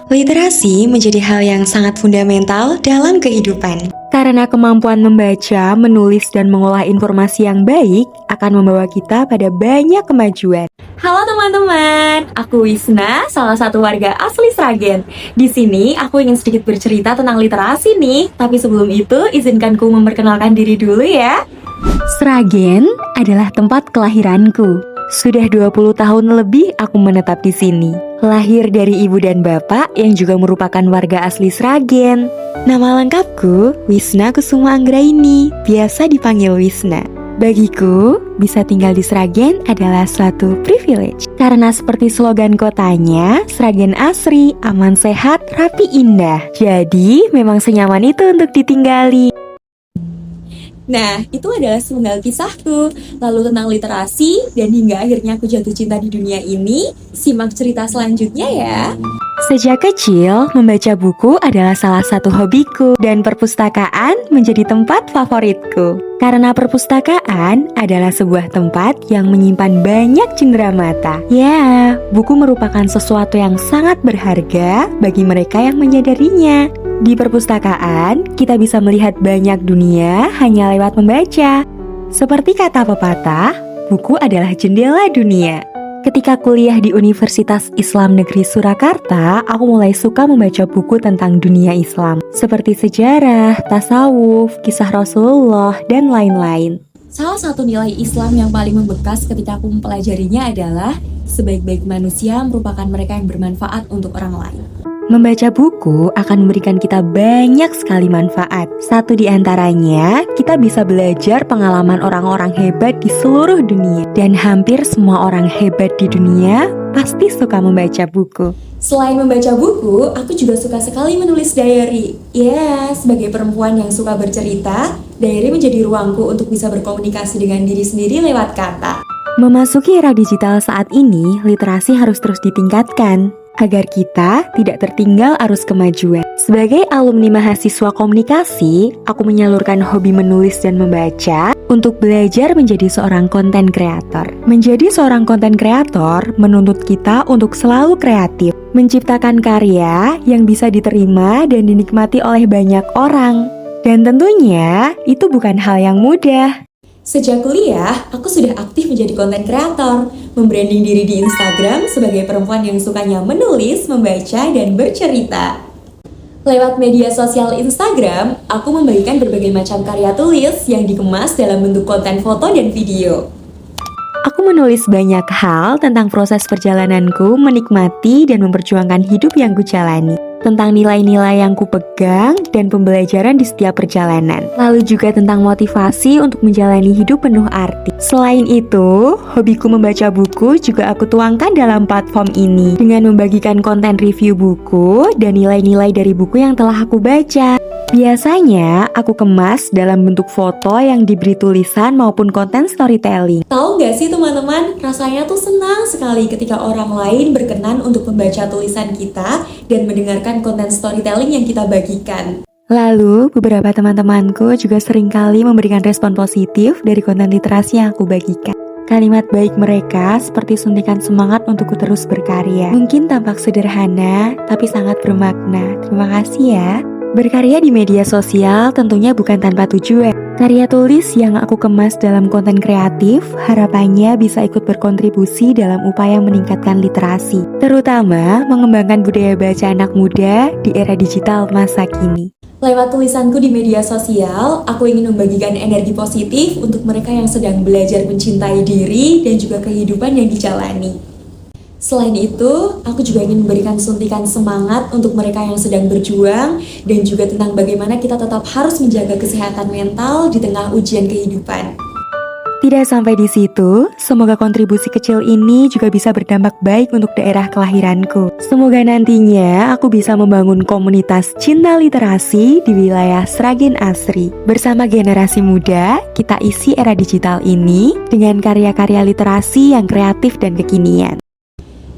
Literasi menjadi hal yang sangat fundamental dalam kehidupan. Karena kemampuan membaca, menulis, dan mengolah informasi yang baik akan membawa kita pada banyak kemajuan. Halo teman-teman, aku Wisna, salah satu warga asli Sragen. Di sini aku ingin sedikit bercerita tentang literasi nih, tapi sebelum itu izinkanku memperkenalkan diri dulu ya. Sragen adalah tempat kelahiranku. Sudah 20 tahun lebih aku menetap di sini. Lahir dari ibu dan bapak yang juga merupakan warga asli Sragen. Nama lengkapku Wisna Kusuma Anggraini, biasa dipanggil Wisna. Bagiku, bisa tinggal di Sragen adalah suatu privilege. Karena seperti slogan kotanya, Sragen asri, aman sehat, rapi indah. Jadi, memang senyaman itu untuk ditinggali. Nah, itu adalah sepenggal kisahku. Lalu tentang literasi, dan hingga akhirnya aku jatuh cinta di dunia ini. Simak cerita selanjutnya ya. Sejak kecil, membaca buku adalah salah satu hobiku, dan perpustakaan menjadi tempat favoritku. Karena perpustakaan adalah sebuah tempat yang menyimpan banyak cenderamata. Ya, buku merupakan sesuatu yang sangat berharga bagi mereka yang menyadarinya. Di perpustakaan, kita bisa melihat banyak dunia hanya lewat membaca. Seperti kata pepatah, buku adalah jendela dunia. Ketika kuliah di Universitas Islam Negeri Surakarta, aku mulai suka membaca buku tentang dunia Islam, seperti sejarah, tasawuf, kisah Rasulullah, dan lain-lain. Salah satu nilai Islam yang paling membekas ketika aku mempelajarinya adalah sebaik-baik manusia merupakan mereka yang bermanfaat untuk orang lain. Membaca buku akan memberikan kita banyak sekali manfaat. Satu di antaranya, kita bisa belajar pengalaman orang-orang hebat di seluruh dunia. Dan hampir semua orang hebat di dunia pasti suka membaca buku. Selain membaca buku, aku juga suka sekali menulis diary. Ya, sebagai perempuan yang suka bercerita, diary menjadi ruangku untuk bisa berkomunikasi dengan diri sendiri lewat kata. Memasuki era digital saat ini, literasi harus terus ditingkatkan agar kita tidak tertinggal arus kemajuan. Sebagai alumni mahasiswa komunikasi, aku menyalurkan hobi menulis dan membaca untuk belajar menjadi seorang konten kreator. Menjadi seorang konten kreator menuntut kita untuk selalu kreatif, menciptakan karya yang bisa diterima dan dinikmati oleh banyak orang. Dan tentunya, itu bukan hal yang mudah. Sejak kuliah, aku sudah aktif menjadi konten kreator, membranding diri di Instagram sebagai perempuan yang sukanya menulis, membaca, dan bercerita. Lewat media sosial Instagram, aku membagikan berbagai macam karya tulis yang dikemas dalam bentuk konten foto dan video. Aku menulis banyak hal tentang proses perjalananku menikmati dan memperjuangkan hidup yang kujalani, tentang nilai-nilai yang kupegang dan pembelajaran di setiap perjalanan. Lalu juga tentang motivasi untuk menjalani hidup penuh arti. Selain itu, hobiku membaca buku juga aku tuangkan dalam platform ini dengan membagikan konten review buku dan nilai-nilai dari buku yang telah aku baca. Biasanya, aku kemas dalam bentuk foto yang diberi tulisan maupun konten storytelling. Tahu gak sih teman-teman, rasanya tuh senang sekali ketika orang lain berkenan untuk membaca tulisan kita dan mendengarkan konten storytelling yang kita bagikan. Lalu, beberapa teman-temanku juga seringkali memberikan respon positif dari konten literasi yang aku bagikan. Kalimat baik mereka seperti suntikan semangat untukku terus berkarya. Mungkin tampak sederhana, tapi sangat bermakna. Terima kasih ya. Berkarya di media sosial tentunya bukan tanpa tujuan. Karya tulis yang aku kemas dalam konten kreatif harapannya bisa ikut berkontribusi dalam upaya meningkatkan literasi, terutama mengembangkan budaya baca anak muda di era digital masa kini. Lewat tulisanku di media sosial, aku ingin membagikan energi positif untuk mereka yang sedang belajar mencintai diri dan juga kehidupan yang dijalani. Selain itu, aku juga ingin memberikan suntikan semangat untuk mereka yang sedang berjuang dan juga tentang bagaimana kita tetap harus menjaga kesehatan mental di tengah ujian kehidupan. Tidak sampai di situ, semoga kontribusi kecil ini juga bisa berdampak baik untuk daerah kelahiranku. Semoga nantinya aku bisa membangun komunitas cinta literasi di wilayah Sragen Asri. Bersama generasi muda, kita isi era digital ini dengan karya-karya literasi yang kreatif dan kekinian.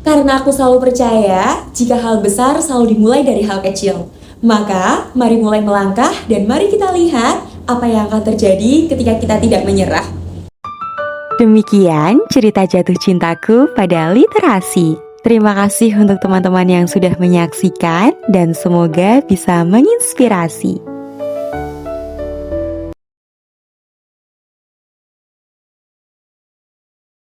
Karena aku selalu percaya, jika hal besar selalu dimulai dari hal kecil. Maka, mari mulai melangkah dan mari kita lihat apa yang akan terjadi ketika kita tidak menyerah. Demikian cerita jatuh cintaku pada literasi. Terima kasih untuk teman-teman yang sudah menyaksikan dan semoga bisa menginspirasi.